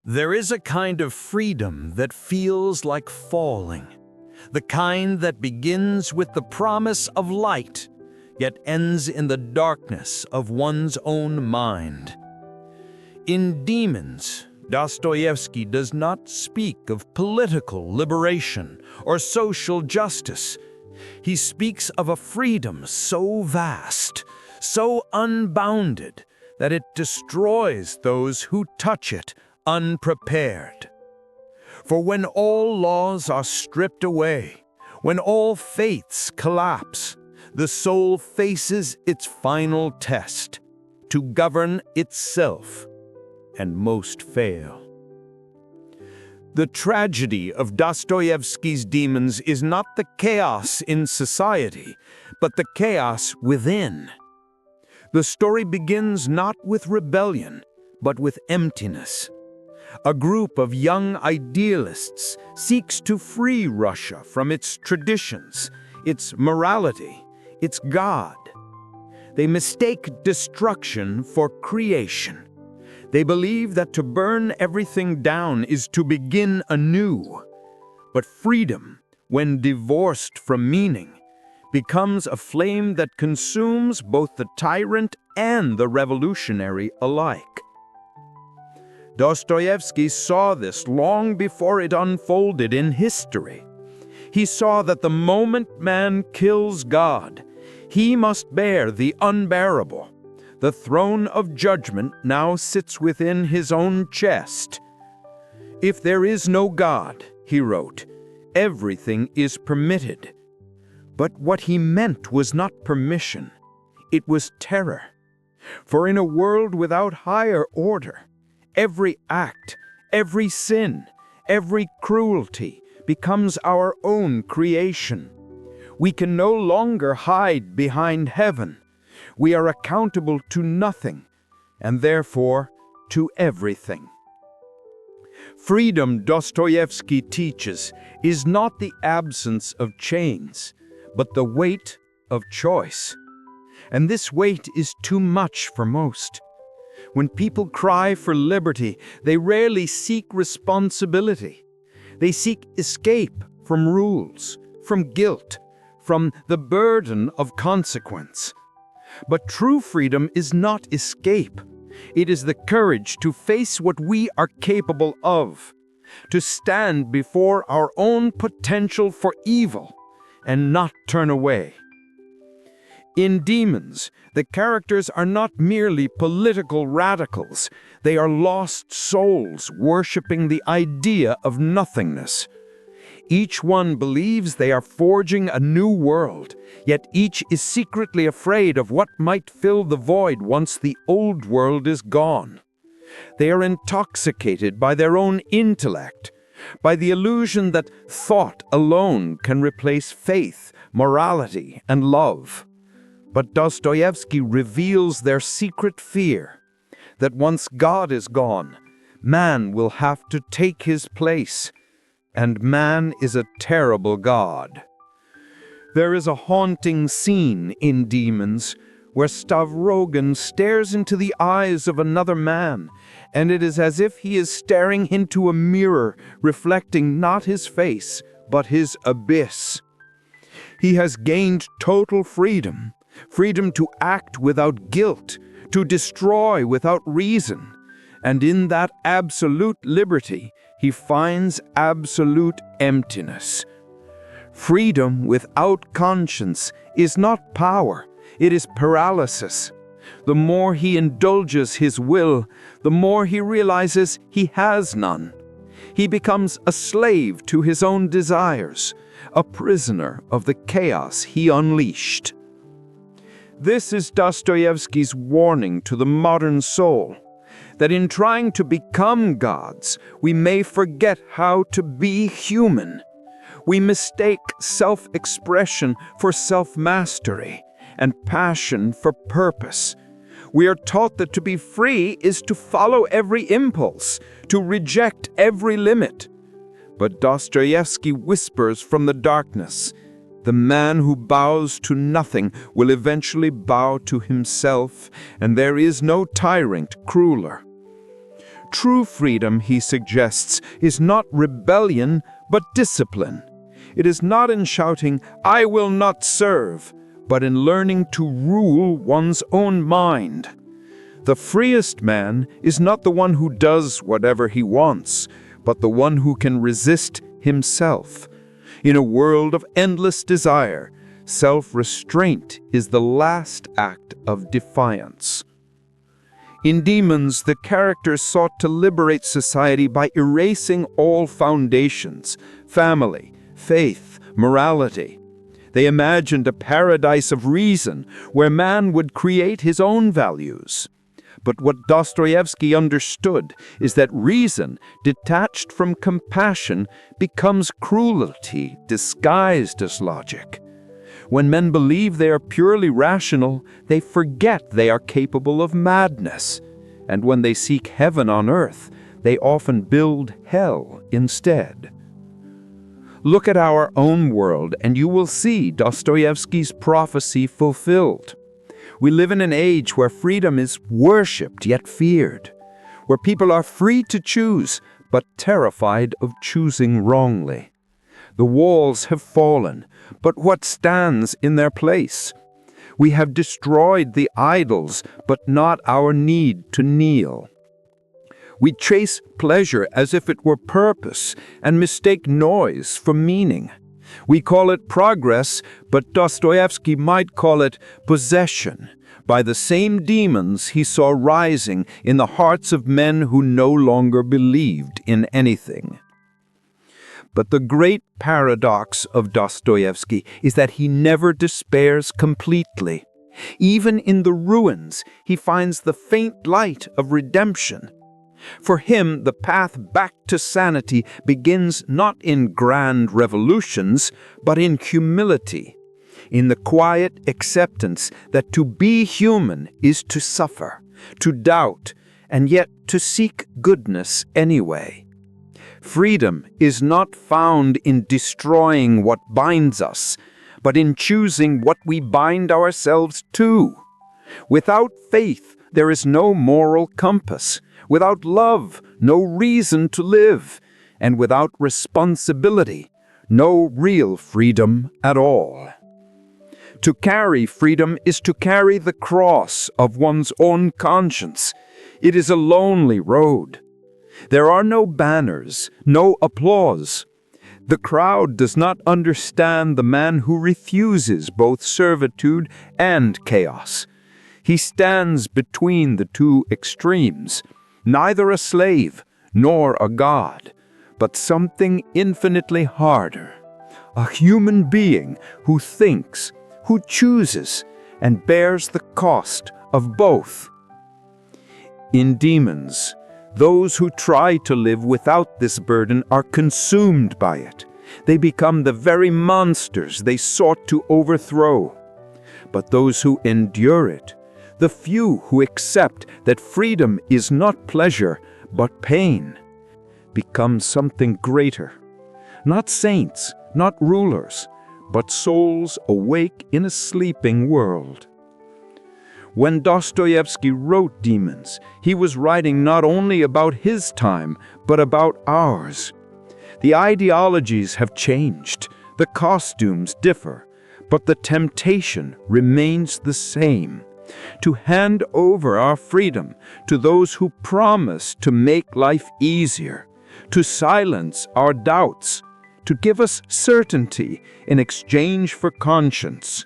There is a kind of freedom that feels like falling, the kind that begins with the promise of light, yet ends in the darkness of one's own mind. In Demons, Dostoevsky does not speak of political liberation or social justice. He speaks of a freedom so vast, so unbounded, that it destroys those who touch it unprepared. For when all laws are stripped away, when all faiths collapse, the soul faces its final test, to govern itself, and most fail. The tragedy of Dostoevsky's Demons is not the chaos in society, but the chaos within. The story begins not with rebellion, but with emptiness. A group of young idealists seeks to free Russia from its traditions, its morality, its God. They mistake destruction for creation. They believe that to burn everything down is to begin anew. But freedom, when divorced from meaning, becomes a flame that consumes both the tyrant and the revolutionary alike. Dostoevsky saw this long before it unfolded in history. He saw that the moment man kills God, he must bear the unbearable. The throne of judgment now sits within his own chest. If there is no God, he wrote, everything is permitted. But what he meant was not permission, it was terror. For in a world without higher order, every act, every sin, every cruelty becomes our own creation. We can no longer hide behind heaven. We are accountable to nothing, and therefore to everything. Freedom, Dostoevsky teaches, is not the absence of chains, but the weight of choice. And this weight is too much for most. When people cry for liberty, they rarely seek responsibility. They seek escape from rules, from guilt, from the burden of consequence. But true freedom is not escape. It is the courage to face what we are capable of, to stand before our own potential for evil and not turn away. In Demons, the characters are not merely political radicals. They are lost souls worshipping the idea of nothingness. Each one believes they are forging a new world, yet each is secretly afraid of what might fill the void once the old world is gone. They are intoxicated by their own intellect, by the illusion that thought alone can replace faith, morality, and love. But Dostoevsky reveals their secret fear, that once God is gone, man will have to take his place, and man is a terrible God. There is a haunting scene in Demons where Stavrogan stares into the eyes of another man, and it is as if he is staring into a mirror reflecting not his face, but his abyss. He has gained total freedom, freedom to act without guilt, to destroy without reason, and in that absolute liberty, he finds absolute emptiness. Freedom without conscience is not power, it is paralysis. The more he indulges his will, the more he realizes he has none. He becomes a slave to his own desires, a prisoner of the chaos he unleashed. This is Dostoevsky's warning to the modern soul, that in trying to become gods, we may forget how to be human. We mistake self-expression for self-mastery and passion for purpose. We are taught that to be free is to follow every impulse, to reject every limit. But Dostoevsky whispers from the darkness, the man who bows to nothing will eventually bow to himself, and there is no tyrant crueler. True freedom, he suggests, is not rebellion, but discipline. It is not in shouting, "I will not serve," but in learning to rule one's own mind. The freest man is not the one who does whatever he wants, but the one who can resist himself. In a world of endless desire, self-restraint is the last act of defiance. In Demons, the characters sought to liberate society by erasing all foundations: family, faith, morality. They imagined a paradise of reason where man would create his own values. But what Dostoevsky understood is that reason, detached from compassion, becomes cruelty disguised as logic. When men believe they are purely rational, they forget they are capable of madness. And when they seek heaven on earth, they often build hell instead. Look at our own world, and you will see Dostoevsky's prophecy fulfilled. We live in an age where freedom is worshipped yet feared, where people are free to choose, but terrified of choosing wrongly. The walls have fallen, but what stands in their place? We have destroyed the idols, but not our need to kneel. We chase pleasure as if it were purpose, and mistake noise for meaning. We call it progress, but Dostoevsky might call it possession, by the same demons he saw rising in the hearts of men who no longer believed in anything. But the great paradox of Dostoevsky is that he never despairs completely. Even in the ruins, he finds the faint light of redemption. For him, the path back to sanity begins not in grand revolutions, but in humility, in the quiet acceptance that to be human is to suffer, to doubt, and yet to seek goodness anyway. Freedom is not found in destroying what binds us, but in choosing what we bind ourselves to. Without faith, there is no moral compass. Without love, no reason to live. And without responsibility, no real freedom at all. To carry freedom is to carry the cross of one's own conscience. It is a lonely road. There are no banners, no applause. The crowd does not understand the man who refuses both servitude and chaos. He stands between the two extremes, neither a slave nor a god, but something infinitely harder, a human being who thinks, who chooses, and bears the cost of both. In Demons, those who try to live without this burden are consumed by it. They become the very monsters they sought to overthrow. But those who endure it, the few who accept that freedom is not pleasure but pain, become something greater. Not saints, not rulers, but souls awake in a sleeping world. When Dostoevsky wrote Demons, he was writing not only about his time, but about ours. The ideologies have changed, the costumes differ, but the temptation remains the same: to hand over our freedom to those who promise to make life easier, to silence our doubts, to give us certainty in exchange for conscience.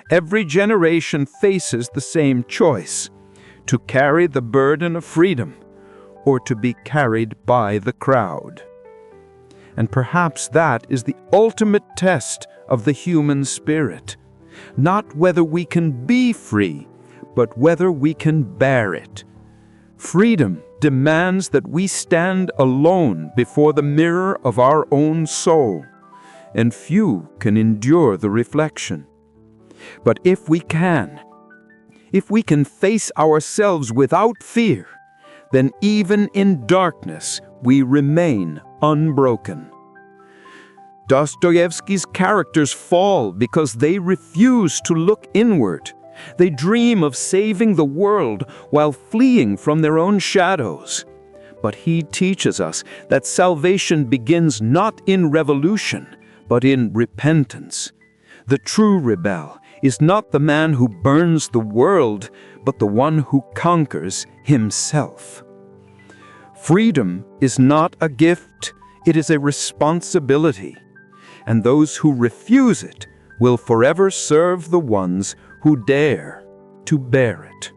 Every generation faces the same choice: to carry the burden of freedom or to be carried by the crowd. And perhaps that is the ultimate test of the human spirit. Not whether we can be free, but whether we can bear it. Freedom demands that we stand alone before the mirror of our own soul, and few can endure the reflection. But if we can face ourselves without fear, then even in darkness we remain unbroken. Dostoevsky's characters fall because they refuse to look inward. They dream of saving the world while fleeing from their own shadows. But he teaches us that salvation begins not in revolution, but in repentance. The true rebel is not the man who burns the world, but the one who conquers himself. Freedom is not a gift, it is a responsibility. And those who refuse it will forever serve the ones who dare to bear it.